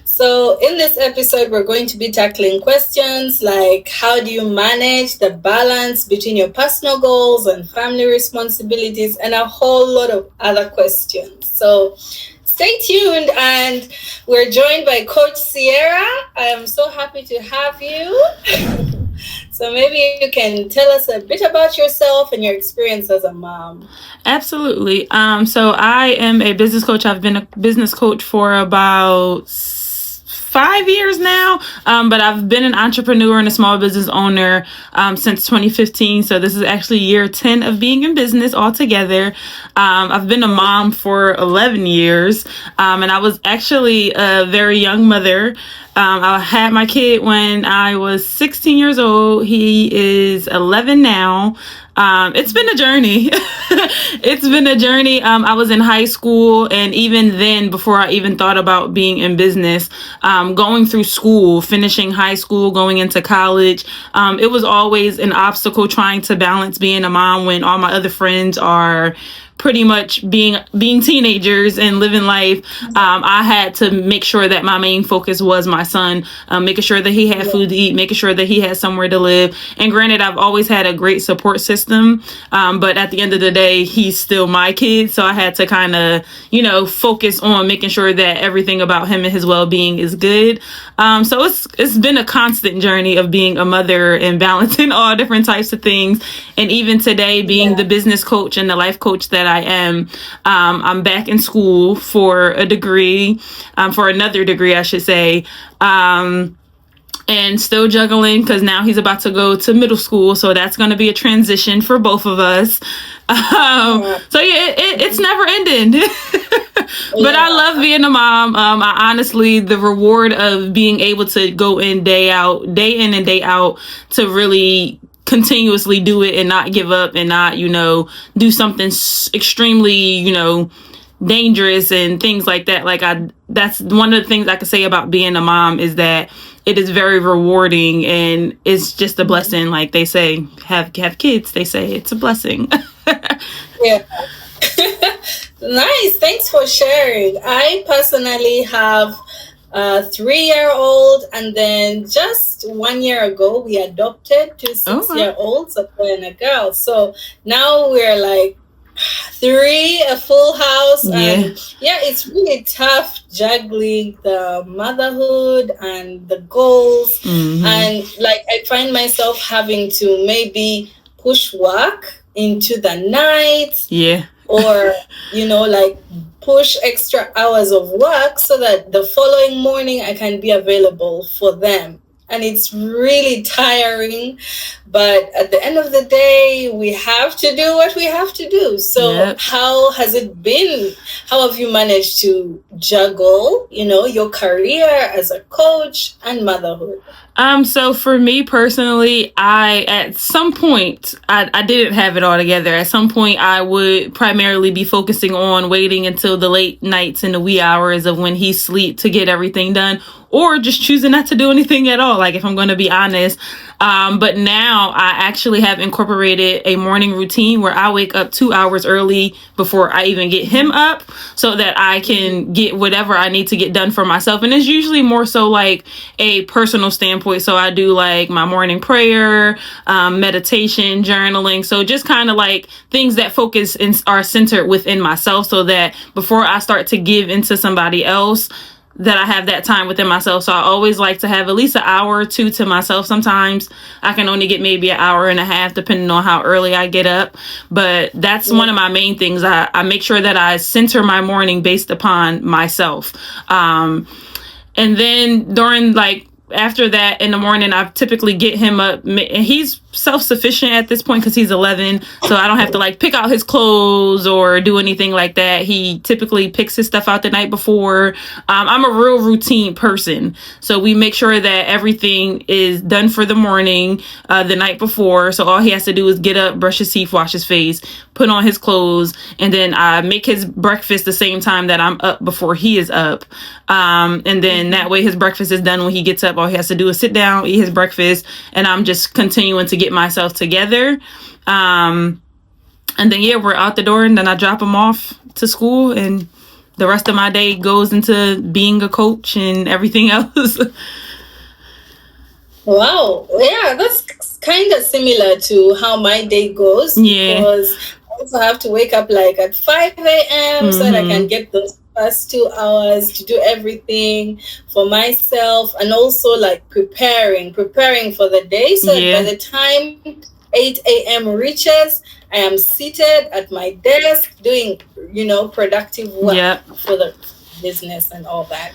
So, in this episode, we're going to be tackling questions like how do you manage the balance between your personal goals and family responsibilities, and a whole lot of other questions. So, stay tuned, and we're joined by Coach Sierra. I am so happy to have you. So maybe you can tell us a bit about yourself and your experience as a mom. Absolutely. So I am a business coach. I've been a business coach for about 5 years now, but I've been an entrepreneur and a small business owner since 2015. So this is actually year 10 of being in business altogether. I've been a mom for 11 years, and I was actually a very young mother. I had my kid when I was 16 years old. He is 11 now. It's been a journey. It's been a journey. I was in high school, and even then, before I even thought about being in business, going through school, finishing high school, going into college, it was always an obstacle trying to balance being a mom when all my other friends are pretty much being teenagers and living life. I had to make sure that my main focus was my son, making sure that he had food to eat, making sure that he had somewhere to live. And granted, I've always had a great support system, but at the end of the day, he's still my kid. So I had to kind of, focus on making sure that everything about him and his well-being is good. So it's been a constant journey of being a mother and balancing all different types of things. And even today, being the business coach and the life coach that I am, I'm back in school for a degree, for another degree, I should say. And still juggling because now he's about to go to middle school. So that's going to be a transition for both of us. So it's never ending. But I love being a mom. I honestly, the reward of being able to go in day in and day out, to really continuously do it and not give up and not, do something extremely, dangerous and things like that. That's one of the things I could say about being a mom, is that it is very rewarding and it's just a blessing. Like they say, have kids, they say it's a blessing. Yeah. Nice. Thanks for sharing. I personally have a 3-year-old, and then just 1 year ago we adopted 2 6-year-olds, a boy and a girl. So now we're like 3, a full house. And it's really tough juggling the motherhood and the goals. And I find myself having to maybe push work into the night, or push extra hours of work so that the following morning I can be available for them. And it's really tiring, but at the end of the day, we have to do what we have to do. So how has it been? How have you managed to juggle, your career as a coach and motherhood? So for me personally, at some point, I didn't have it all together. At some point, I would primarily be focusing on waiting until the late nights and the wee hours of when he sleep to get everything done, or just choosing not to do anything at all. Like, if I'm going to be honest. But now I actually have incorporated a morning routine where I wake up 2 hours early before I even get him up, so that I can get whatever I need to get done for myself. And it's usually more so like a personal standpoint. So I do like my morning prayer, meditation, journaling. So just kind of like things that focus and are centered within myself, so that before I start to give into somebody else, that I have that time within myself. So I always like to have at least an hour or two to myself. Sometimes I can only get maybe an hour and a half, depending on how early I get up. But that's one of my main things. I make sure that I center my morning based upon myself. And then during after that in the morning, I typically get him up, and he's self-sufficient at this point because he's 11, so I don't have to pick out his clothes or do anything like that. He typically picks his stuff out the night before. I'm a real routine person, so we make sure that everything is done for the morning the night before. So all he has to do is get up, brush his teeth, wash his face, put on his clothes, and then I make his breakfast the same time that I'm up before he is up. And then that way his breakfast is done when he gets up. All he has to do is sit down, eat his breakfast, and I'm just continuing to get myself together. And then we're out the door, and then I drop him off to school, and the rest of my day goes into being a coach and everything else. Wow. Yeah, that's kind of similar to how my day goes. Yeah. Because I also have to wake up like at 5 a.m. so that I can get those first 2 hours to do everything for myself, and also like preparing for the day, so that by the time 8 a.m. reaches, I am seated at my desk doing, productive work for the business and all that.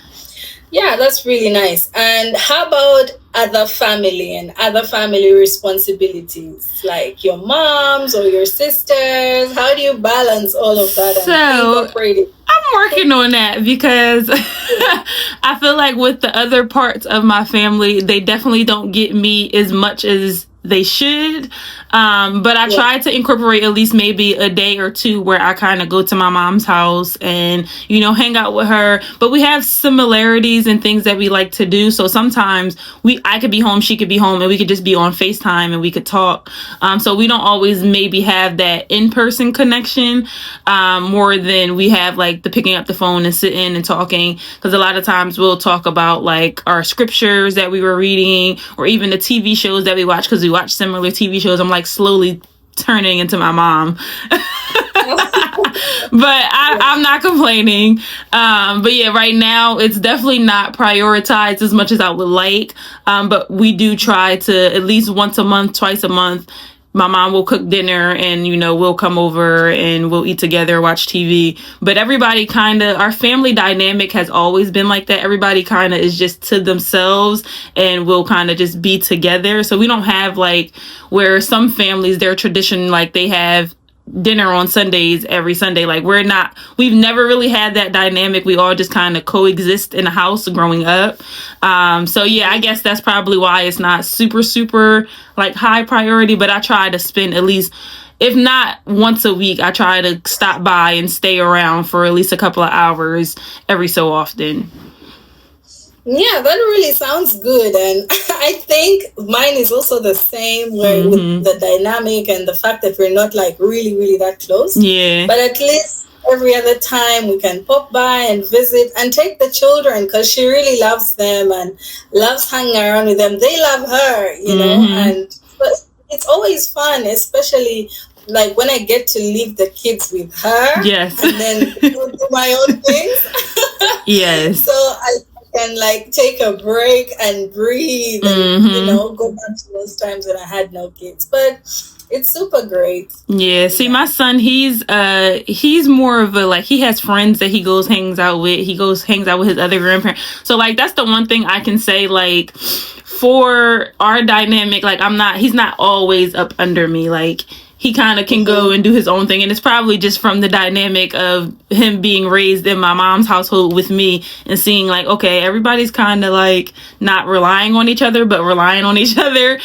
Yeah, that's really nice. And how about other family responsibilities, like your moms or your sisters? How do you balance all of that and incorporate it? I'm working on that, because I feel like with the other parts of my family, they definitely don't get me as much as they should. But I try to incorporate at least maybe a day or two where I kind of go to my mom's house and, hang out with her. But we have similarities and things that we like to do. So sometimes I could be home, she could be home, and we could just be on FaceTime and we could talk. So we don't always maybe have that in-person connection more than we have like the picking up the phone and sitting and talking. Because a lot of times we'll talk about like our scriptures that we were reading, or even the TV shows that we watch, because we watch similar TV shows. I'm like slowly turning into my mom. But I'm not complaining. But yeah, right now it's definitely not prioritized as much as I would like. But we do try to at least once a month, twice a month, my mom will cook dinner and, we'll come over and we'll eat together, watch TV. But everybody our family dynamic has always been like that. Everybody kind of is just to themselves and will kind of just be together. So we don't have like where some families, their tradition, like they have dinner on Sundays every Sunday. Like we've never really had that dynamic. We all just kind of coexist in a house growing up. So yeah, I guess that's probably why it's not super, super like high priority, but I try to spend at least, if not once a week, I try to stop by and stay around for at least a couple of hours every so often. Yeah, that really sounds good. And I think mine is also the same, where with the dynamic and the fact that we're not like really, really that close. Yeah. But at least every other time we can pop by and visit and take the children, because she really loves them and loves hanging around with them. They love her, and but it's always fun, especially like when I get to leave the kids with her. Yes. And then do my own things. Yes. So I can like take a break and breathe and go back to those times when I had no kids. But it's super great. Yeah. See, my son, he's more of a, like, he has friends that he hangs out with. He hangs out with his other grandparents. So like that's the one thing I can say, like, for our dynamic, like he's not always up under me. Like he kind of can go and do his own thing. And it's probably just from the dynamic of him being raised in my mom's household with me and seeing like, okay, everybody's kind of like not relying on each other, but relying on each other.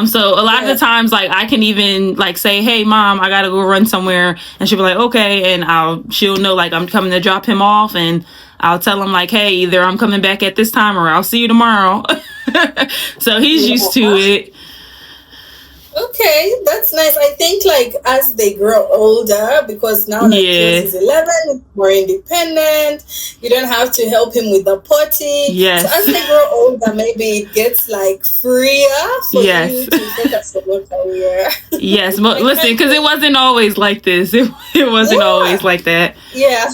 So a lot of the times, like I can even like say, hey mom, I got to go run somewhere. And she'll be like, okay. And she'll know like I'm coming to drop him off, and I'll tell him like, hey, either I'm coming back at this time or I'll see you tomorrow. So he's used to it. Okay, that's nice. I think like as they grow older, because now that Chris is 11, more independent, you don't have to help him with the potty. Yes. So as they grow older, maybe it gets like freer for you to focus on your career. Yes, but listen, because it wasn't always like this. It wasn't always like that. Yeah.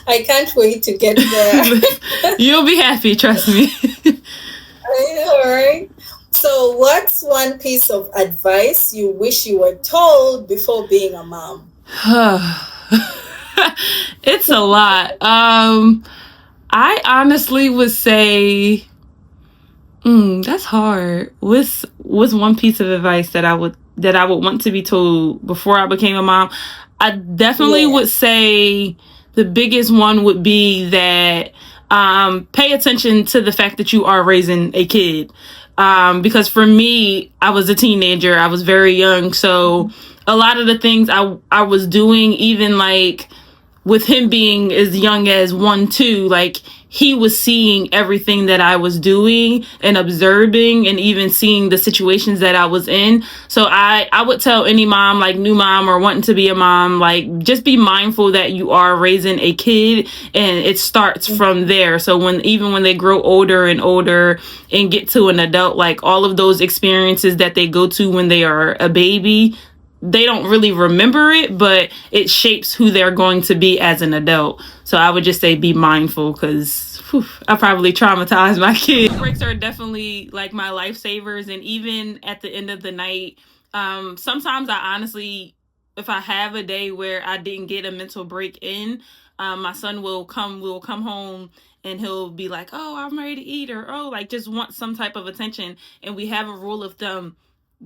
I can't wait to get there. You'll be happy, trust me. I know, right? So what's one piece of advice you wish you were told before being a mom? It's a lot. I honestly would say, that's hard. What's one piece of advice that I would want to be told before I became a mom? I definitely would say the biggest one would be that pay attention to the fact that you are raising a kid. Because for me, I was a teenager. I was very young. So a lot of the things I was doing, even like with him being as young as 1, 2, like he was seeing everything that I was doing and observing and even seeing the situations that I was in. So I would tell any mom, like new mom or wanting to be a mom, like just be mindful that you are raising a kid and it starts from there. So even when they grow older and older and get to an adult, like all of those experiences that they go to when they are a baby, they don't really remember it, but it shapes who they're going to be as an adult. So I would just say be mindful, because I probably traumatized my kids. Breaks are definitely like my lifesavers, and even at the end of the night, sometimes I honestly, if I have a day where I didn't get a mental break in, my son will come home and he'll be like, "Oh, I'm ready to eat," or "Oh," like just want some type of attention. And we have a rule of thumb: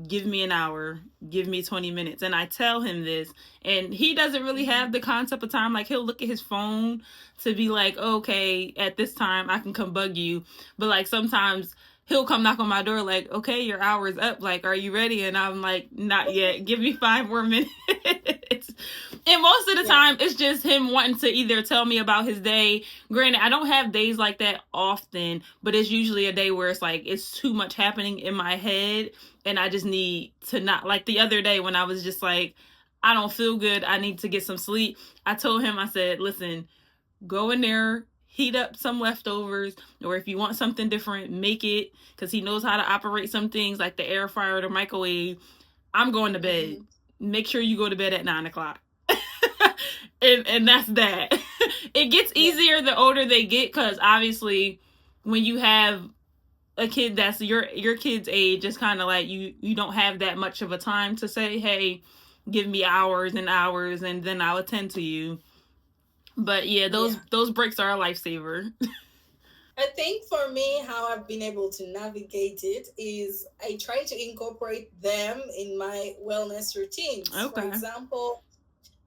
give me an hour, give me 20 minutes. And I tell him this, and he doesn't really have the concept of time. Like, he'll look at his phone to be like, okay, at this time I can come bug you. But like sometimes he'll come knock on my door like, okay, your hour's up, like, are you ready? And I'm like, not yet, give me 5 more minutes. And most of the time it's just him wanting to either tell me about his day. Granted, I don't have days like that often, but it's usually a day where it's like it's too much happening in my head and I just need to not, like the other day when I was just like, I don't feel good, I need to get some sleep. I told him, I said, listen, go in there, heat up some leftovers, or if you want something different, make it, because he knows how to operate some things like the air fryer or the microwave. I'm going to bed. Make sure you go to bed at 9 o'clock. and that's that. It gets easier the older they get, because obviously when you have a kid that's your kid's age, it's kind of like you don't have that much of a time to say, hey, give me hours and hours and then I'll attend to you. But yeah, those breaks are a lifesaver. I think for me, how I've been able to navigate it is I try to incorporate them in my wellness routines. Okay. For example,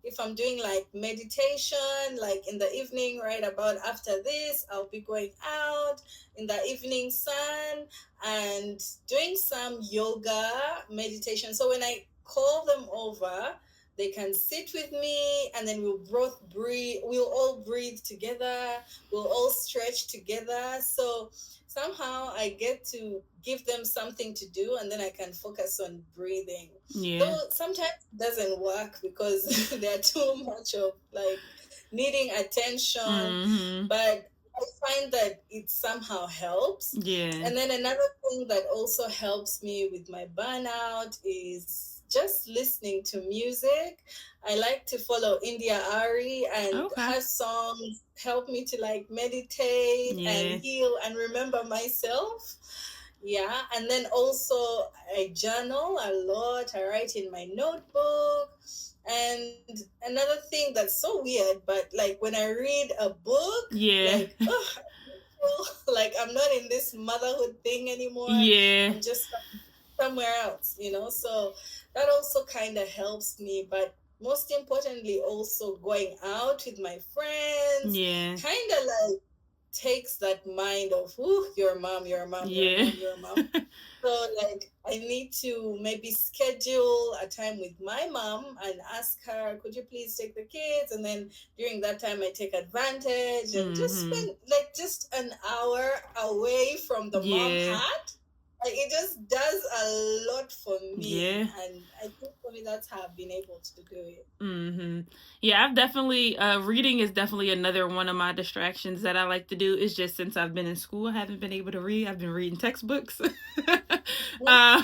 if I'm doing like meditation, like in the evening, right about after this, I'll be going out in the evening sun and doing some yoga meditation. So when I call them over, they can sit with me and then we'll all breathe together, we'll all stretch together. So somehow I get to give them something to do and then I can focus on breathing. Yeah. Though sometimes it doesn't work because they're too much of like needing attention, but I find that it somehow helps. Yeah. And then another thing that also helps me with my burnout is just listening to music. I like to follow India Ari, and her songs help me to like meditate and heal and remember myself. Yeah, and then also I journal a lot. I write in my notebook. And another thing that's so weird, but like when I read a book, like, like I'm not in this motherhood thing anymore. I'm just somewhere else, you know? So that also kind of helps me. But most importantly, also going out with my friends, kind of like takes that mind of, your mom, your mom, your mom, your mom. So like I need to maybe schedule a time with my mom and ask her, could you please take the kids? And then during that time I take advantage and just spend like just an hour away from the mom hat. Like it just does a lot for me. And I think for me that's how I've been able to do it. Yeah, I've definitely reading is definitely another one of my distractions that I like to do. It's just since I've been in school I haven't been able to read. I've been reading textbooks. But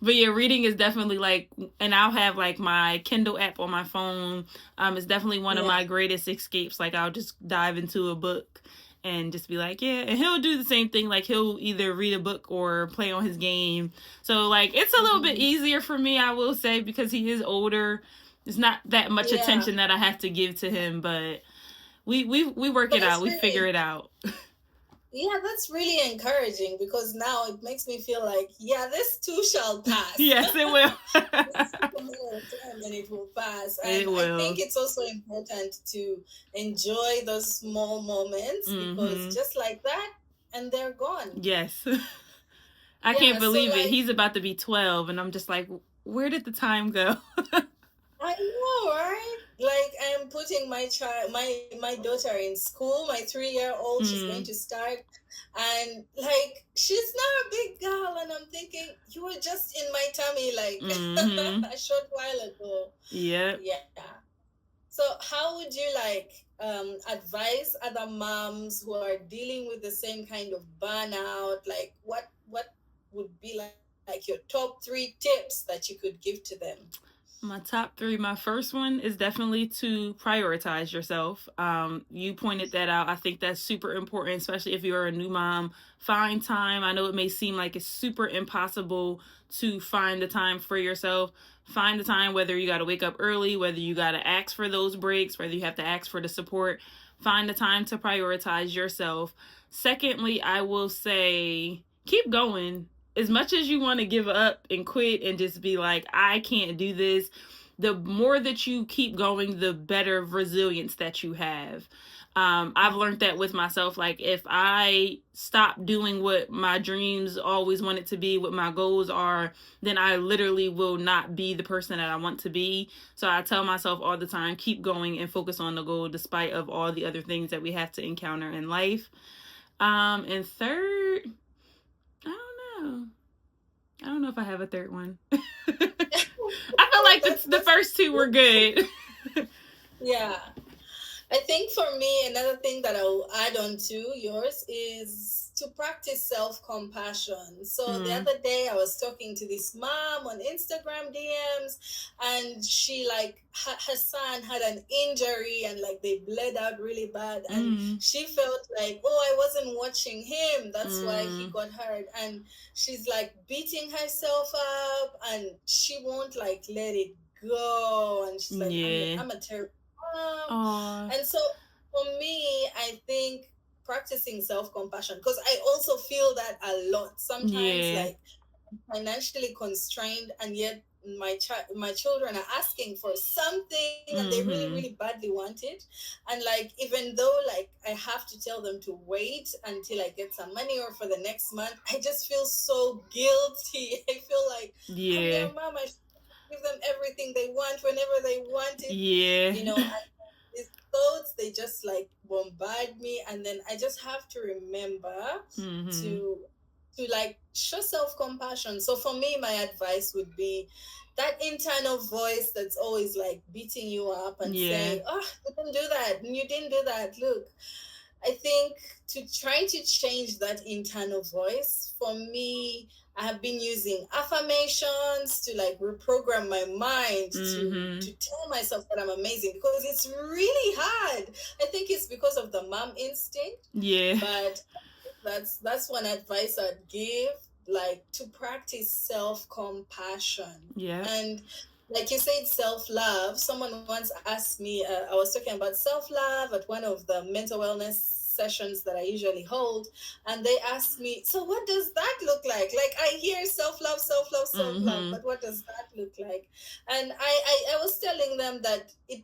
yeah, reading is definitely like, and I'll have like my Kindle app on my phone. It's definitely one of my greatest escapes. Like I'll just dive into a book and just be like, and he'll do the same thing. Like he'll either read a book or play on his game. So like it's a little bit easier for me, I will say, because he is older. It's not that much attention that I have to give to him, but we work it out. We figure it out. Yeah, that's really encouraging, because now it makes me feel like, this too shall pass. Yes, it will. And it will pass. And I think it's also important to enjoy those small moments, because just like that, and they're gone. Yes. I can't believe it. He's about to be 12, and I'm just like, where did the time go? I know, right? like I'm putting my daughter in school, my 3-year-old, she's going Mm. to start, and like she's not a big girl, and I'm thinking you were just in my tummy like Mm-hmm. a short while ago. Yep. Yeah. So how would you like advise other moms who are dealing with the same kind of burnout? Like what would be like your top 3 tips that you could give to them? My top three. My first one is definitely to prioritize yourself. You pointed that out. I think that's super important, especially if you're a new mom. Find time. I know it may seem like it's super impossible to find the time for yourself. Find the time, whether you got to wake up early, whether you got to ask for those breaks, whether you have to ask for the support. Find the time to prioritize yourself. Secondly, I will say keep going. As much as you want to give up and quit and just be like, I can't do this, the more that you keep going, the better resilience that you have. I've learned that with myself. Like, if I stop doing what my dreams always wanted to be, what my goals are, then I literally will not be the person that I want to be. So I tell myself all the time, keep going and focus on the goal despite of all the other things that we have to encounter in life. And third, I don't know. I don't know if I have a third one. I feel like the first two were good. Yeah. I think for me, another thing that I'll add on to yours is to practice self-compassion. So the other day I was talking to this mom on Instagram DMs, and she like her son had an injury and like they bled out really bad, and she felt like, oh, I wasn't watching him, that's why he got hurt, and she's like beating herself up, and she won't like let it go, and she's like, I'm a terrible mom. And so for me, I think practicing self-compassion, because I also feel that a lot sometimes, like financially constrained, and yet my children are asking for something and they really really badly want it, and like even though like I have to tell them to wait until I get some money or for the next month, I just feel so guilty. I feel like I'm their mom, I should give them everything they want whenever they want it, you know. These thoughts, they just like bombard me, and then I just have to remember to like show self-compassion. So for me, my advice would be that internal voice that's always like beating you up and saying, oh, you didn't do that and you didn't do that, look. I think to try to change that internal voice, for me, I have been using affirmations to like reprogram my mind to tell myself that I'm amazing, because it's really hard. I think it's because of the mom instinct. But that's one advice I'd give, like to practice self-compassion. And like you said, self-love. Someone once asked me, I was talking about self-love at one of the mental wellness sessions that I usually hold, and they asked me, so what does that look like I hear self-love, self-love, self-love, but what does that look like? And I was telling them that it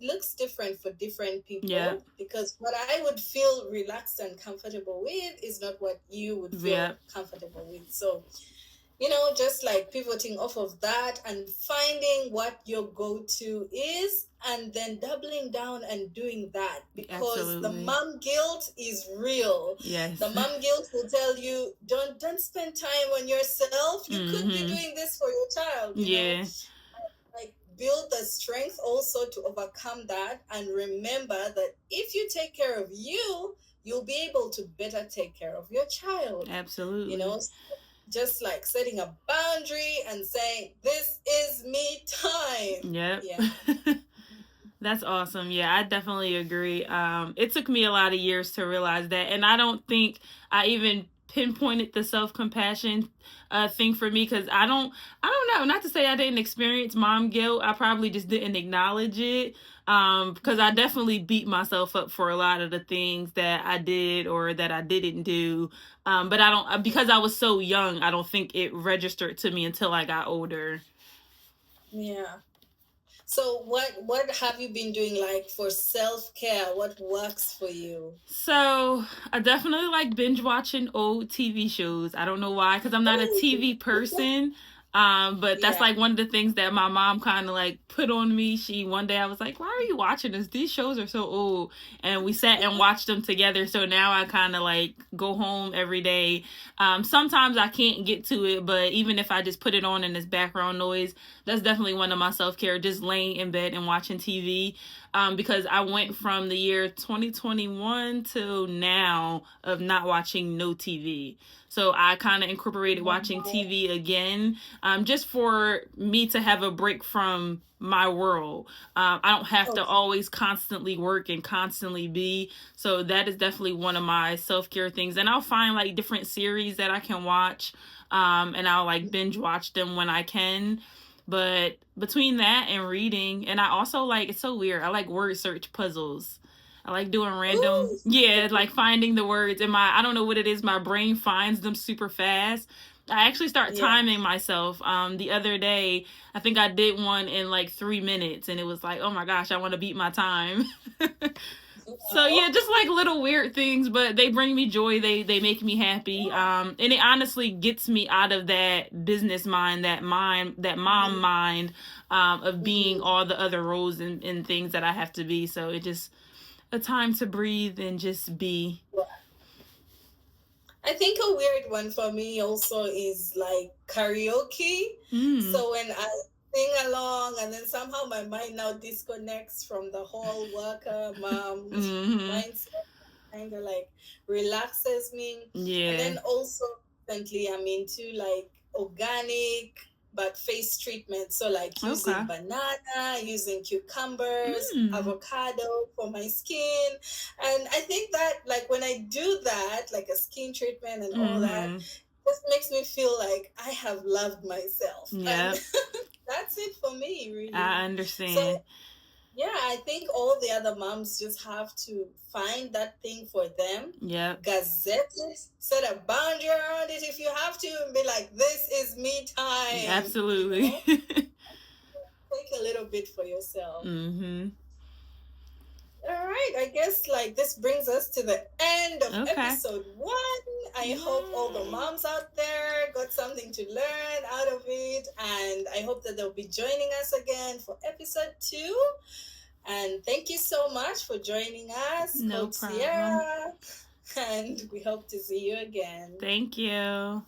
looks different for different people, because what I would feel relaxed and comfortable with is not what you would feel comfortable with. So, you know, just like pivoting off of that and finding what your go-to is, and then doubling down and doing that, because the mom guilt is real. The mom guilt will tell you, don't spend time on yourself, you could be doing this for your child, you know. Like build the strength also to overcome that, and remember that if you take care of you, you'll be able to better take care of your child. You know, just like setting a boundary and saying, this is me time. That's awesome. Yeah, I definitely agree. It took me a lot of years to realize that, and I don't think I even pinpointed the self-compassion thing for me, because I don't know, not to say I didn't experience mom guilt, I probably just didn't acknowledge it, because I definitely beat myself up for a lot of the things that I did or that I didn't do, but I don't, because I was so young, I don't think it registered to me until I got older. So what have you been doing like for self-care? What works for you? So I definitely like binge watching old TV shows. I don't know why, because I'm not a TV person. But that's Yeah. like one of the things that my mom kind of like put on me. One day I was like, why are you watching this? These shows are so old. And we sat and watched them together. So now I kind of like go home every day. Sometimes I can't get to it, but even if I just put it on in this background noise, that's definitely one of my self-care, just laying in bed and watching TV. Because I went from the year 2021 to now of not watching no TV. So I kind of incorporated watching TV again, just for me to have a break from my world. I don't have to always constantly work and constantly be. So that is definitely one of my self-care things. And I'll find like different series that I can watch, and I'll like binge watch them when I can. But between that and reading, and I also like, it's so weird, I like word search puzzles. I like doing random, like finding the words in I don't know what it is, my brain finds them super fast. I actually start timing myself. The other day, I think I did one in like 3 minutes, and it was like, oh my gosh, I want to beat my time. So yeah, just like little weird things, but they bring me joy. They make me happy. And it honestly gets me out of that business mind, that mom mind, of being all the other roles and things that I have to be. So it just a time to breathe and just be. I think a weird one for me also is like karaoke. So when I sing along and then somehow my mind now disconnects from the whole worker mom mindset, kind of like relaxes me. And then also recently I'm into like organic but face treatment. So like using banana, using cucumbers, avocado for my skin. And I think that like when I do that, like a skin treatment and all that, just makes me feel like I have loved myself. And that's it for me, really. I understand. So yeah, I think all the other moms just have to find that thing for them. Gazette it, set a boundary around it if you have to, and be like, this is me time. Absolutely. Take a little bit for yourself. All right, I guess like this brings us to the end of episode 1. I hope all the moms out there got something to learn out of it, and I hope that they'll be joining us again for episode 2. And thank you so much for joining us, No Coach problem. Sierra, and we hope to see you again. Thank you.